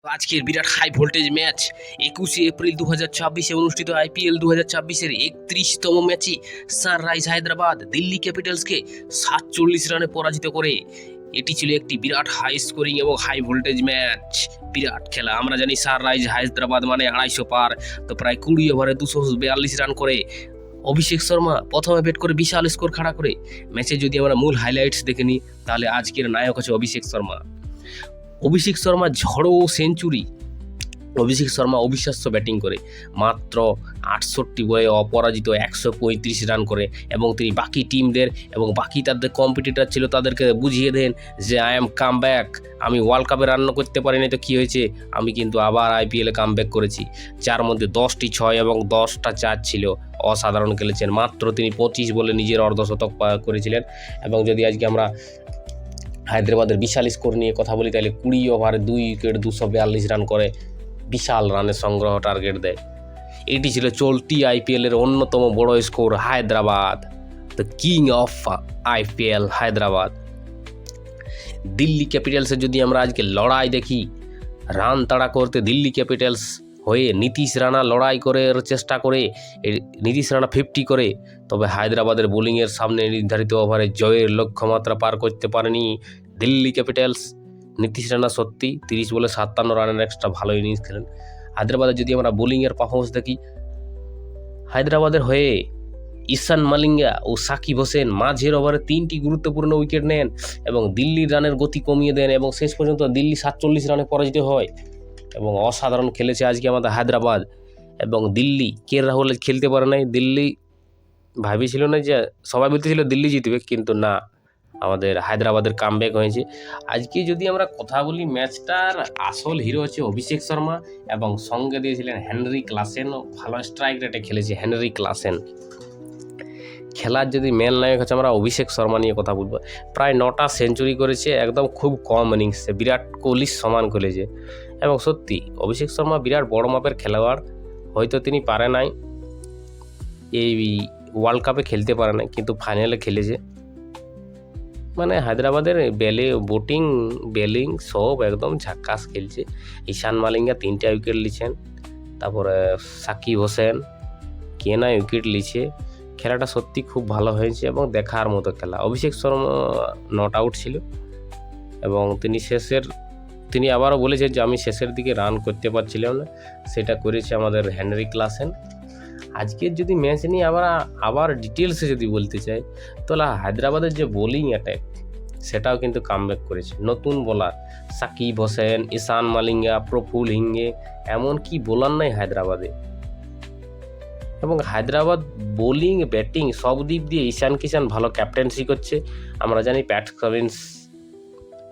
আজকের বিরাট high voltage match 21শে April 2024-এ অনুষ্ঠিত IPL 2024-এর 31তম ম্যাচে সানরাইজ হায়দ্রাবাদ দিল্লি ক্যাপিটালসকে 47 রানে পরাজিত করে। এটি ছিল একটি বিরাট হাই স্কোরিং এবং হাই ভোল্টেজ ম্যাচ। বিরাট খেলা। আমরা জানি সানরাইজ হায়দ্রাবাদ মানে 250 পার, তো প্রায় 20 ওভারে 242 রান করে অভিষেক শর্মা প্রথমে ব্যাট করে বিশাল স্কোর খাড়া করে। ম্যাচে যদি আমরা মূল হাইলাইটস দেখে নিই, তাহলে আজকের নায়ক হচ্ছে অভিষেক শর্মা ঝড়ো সেঞ্চুরি। অভিষেক শর্মা অবিশ্বাস্য ব্যাটিং করে মাত্র 68 বলে অপরাজিত 135 রান করে, এবং তিনি বাকি টিমদের এবং বাকি তাদের কম্পিটিটর ছিল তাদেরকে বুঝিয়ে দেন যে আই এম কাম ব্যাক। আমি ওয়ার্ল্ড কাপে রান করতে পারিনি তো কী হয়েছে, আমি কিন্তু আবার আইপিএলে কাম ব্যাক করেছি। যার মধ্যে 10টি 6 এবং 10টা 4 ছিল। অসাধারণ খেলেছেন। মাত্র তিনি 25 বলে নিজের অর্ধশতক করেছিলেন। এবং যদি আজকে আমরা হায়দ্রাবাদের বিশাল স্কোর নিয়ে কথা বলি, তাহলে 20 ওভারে 2 উইকেট 242 রান করে বিশাল রানের সংগ্রহ টার্গেট দেয়। এটি ছিল চলতি আইপিএলের অন্যতম বড় স্কোর। Hyderabad, the king of IPL Hyderabad. Delhi ক্যাপিটালসের যদি আমরা আজকে লড়াই দেখি, রান তাড়া করতে দিল্লি ক্যাপিটালস হয়ে নীতিশ রানা লড়াই করে চেষ্টা করে, নীতিশ রানা 50 করে, তবে হায়দ্রাবাদের বোলিংয়ের সামনে নির্ধারিত ওভারে জয়ের লক্ষ্যমাত্রা পার করতে পারেনি দিল্লি ক্যাপিটালস। নীতিশ রানা সত্যি 30 বলে 57 রানের একটা ভালো ইনিংস খেলেন। হায়দ্রাবাদের যদি আমরা বোলিংয়ের পারফরমেন্স দেখি, হায়দ্রাবাদের হয়ে ঈশান মালিঙ্গা ও সাকিব হোসেন মাঝের ওভারে 3টি গুরুত্বপূর্ণ উইকেট নেন এবং দিল্লির রানের গতি কমিয়ে দেন, এবং শেষ পর্যন্ত দিল্লি 47 রানে পরাজিত হয়। এবং অসাধারণ খেলেছে আজকে আমাদের হায়দ্রাবাদ। এবং দিল্লি রাহুল খেলতে পারে নাই। দিল্লি ভাবিছিল না, যে সবাই বলতেছিল দিল্লি জিতবে, কিন্তু না, আমাদের হায়দ্রাবাদের কামব্যাক হয়েছে। আজকে যদি আমরা কথা বলি, ম্যাচটার আসল হিরো হচ্ছে অভিষেক শর্মা, এবং সঙ্গে দিয়েছিলেন হেনরি ক্লাসেনও। ভালো স্ট্রাইক রেটে খেলেছে হেনরি ক্লাসেন। খেলার যদি মেন নায়ক হচ্ছে আমরা অভিষেক শর্মা নিয়ে কথা বলবো। প্রায় 9টা সেঞ্চুরি করেছে, একদম খুব কম ইনিংসে, বিরাট কোহলির সমান খেলেছে। এবং সত্যি অভিষেক শর্মা বিরাট বড় মাপের খেলোয়াড়। হয়তো তিনি পারে নাই, এই ওয়ার্ল্ড কাপে খেলতে পারে নাই, কিন্তু ফাইনালে খেলেছে। মানে হায়দ্রাবাদের বোলিং সব একদম ঝাক্কাস খেলছে। ঈশান মালিঙ্গা 3টা উইকেট নিয়েছেন, তারপরে সাকিব হোসেন কে না উইকেট নিয়েছে। খেলাটা সত্যি খুব ভালো হয়েছে এবং দেখার মতো খেলা। অভিষেক শর্মা নট আউট ছিল, এবং তিনি আবারও বলেছেন যে আমি শেষের দিকে রান করতে পারছিলাম না, সেটা করেছে আমাদের হেনরি ক্লাসেন। আজকের যদি ম্যাচ নিয়ে আবার ডিটেলসে যদি বলতে চাই, তাহলে হায়দ্রাবাদের যে বোলিং অ্যাটাক, সেটাও কিন্তু কামব্যাক করেছে। নতুন বোলার সাকিব হোসেন, ঈশান মালিঙ্গা, প্রফুল হিঙ্গে, এমন কি বোলার নাই হায়দ্রাবাদে। এবং হায়দ্রাবাদ বোলিং ব্যাটিং সব দিক দিয়ে ঈশান কিষান ভালো ক্যাপ্টেন্সি করছে। আমরা জানি প্যাট কামিন্স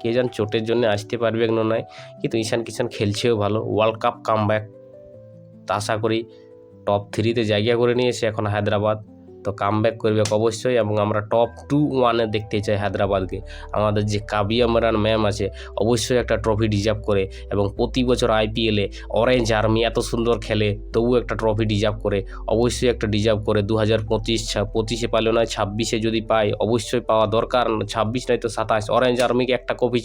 কে যেন চোটের জন্য আসতে পারবে না নয়, কিন্তু ঈশান কিষান খেলছেও ভালো। ওয়ার্ল্ড কাপ কামব্যাক, তা আশা করি টপ 3-তে জায়গা করে নিয়েছে এখন হায়দ্রাবাদ, তো কামব্যাক করবে অবশ্যই। এবং আমরা টপ 2-1-এ দেখতে চাই হায়দ্রাবাদকে। আমাদের যে কাবিয়া মারান ম্যাম আছে, অবশ্যই একটা ট্রফি ডিজার্ভ করে, এবং প্রতি বছর আইপিএলে অরেঞ্জ আর্মি এত সুন্দর খেলে, তবু একটা ট্রফি ডিজার্ভ করে, অবশ্যই একটা ডিজার্ভ করে। 2025-এ পাইল না, 26-এ যদি পায়, অবশ্যই পাওয়া দরকার। 26 নয় তো 27, অরেঞ্জ আর্মিকে একটা কপি